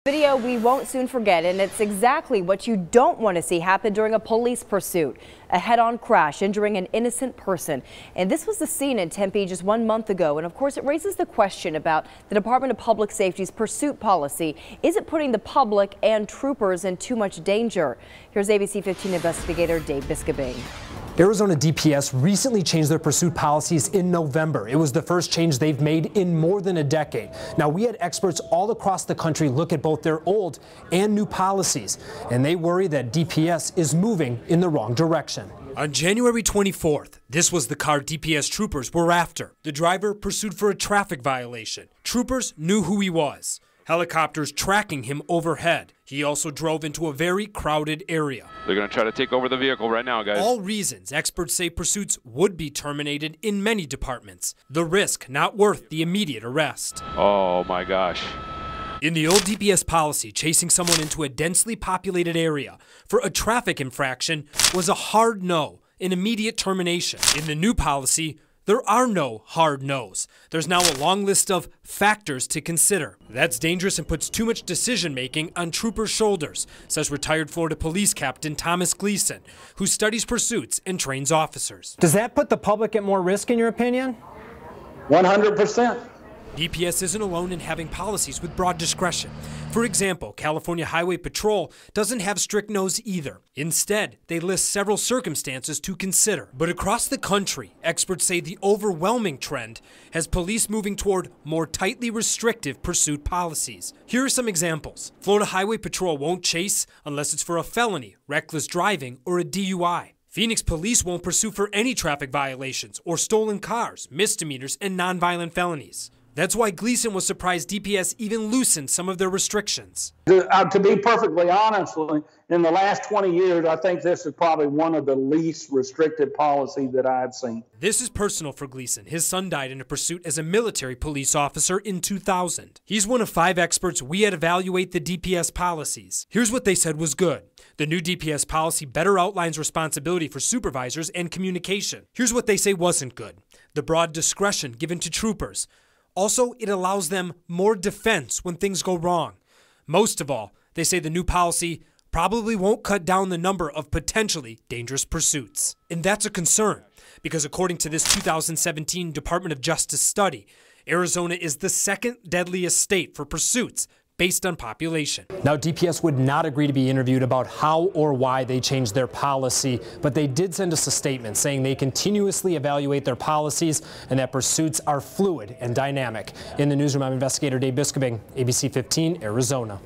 Video we won't soon forget, and it's exactly what you don't want to see happen during a police pursuit. A head-on crash injuring an innocent person. And this was the scene in Tempe just 1 month ago. And of course, it raises the question about the Department of Public Safety's pursuit policy. Is it putting the public and troopers in too much danger? Here's ABC 15 investigator Dave Biscabing. Arizona DPS recently changed their pursuit policies in November. It was the first change they've made in more than a decade. Now, we had experts all across the country look at both their old and new policies, and they worry that DPS is moving in the wrong direction. On January 24th, this was the car DPS troopers were after. The driver pursued for a traffic violation. Troopers knew who he was. Helicopters tracking him overhead. He also drove into a very crowded area. They're going to try to take over the vehicle right now, guys. All reasons experts say pursuits would be terminated in many departments. The risk not worth the immediate arrest. Oh my gosh. In the old DPS policy, chasing someone into a densely populated area for a traffic infraction was a hard no, an immediate termination. In the new policy, there are no hard no's. There's now a long list of factors to consider. That's dangerous and puts too much decision-making on troopers' shoulders, says retired Florida Police Captain Thomas Gleason, who studies pursuits and trains officers. Does that put the public at more risk, in your opinion? 100%. DPS isn't alone in having policies with broad discretion. For example, California Highway Patrol doesn't have strict no's either. Instead, they list several circumstances to consider. But across the country, experts say the overwhelming trend has police moving toward more tightly restrictive pursuit policies. Here are some examples. Florida Highway Patrol won't chase unless it's for a felony, reckless driving, or a DUI. Phoenix police won't pursue for any traffic violations or stolen cars, misdemeanors, and nonviolent felonies. That's why Gleason was surprised DPS even loosened some of their restrictions. To be perfectly honest, in the last 20 years, I think this is probably one of the least restricted policies that I've seen. This is personal for Gleason. His son died in a pursuit as a military police officer in 2000. He's one of 5 experts we had evaluate the DPS policies. Here's what they said was good. The new DPS policy better outlines responsibility for supervisors and communication. Here's what they say wasn't good. The broad discretion given to troopers. Also, it allows them more defense when things go wrong. Most of all, they say the new policy probably won't cut down the number of potentially dangerous pursuits. And that's a concern, because according to this 2017 Department of Justice study, Arizona is the second deadliest state for pursuits based on population. Now, DPS would not agree to be interviewed about how or why they changed their policy, but they did send us a statement saying they continuously evaluate their policies and that pursuits are fluid and dynamic. In the newsroom, I'm investigator Dave Biscabing, ABC 15, Arizona.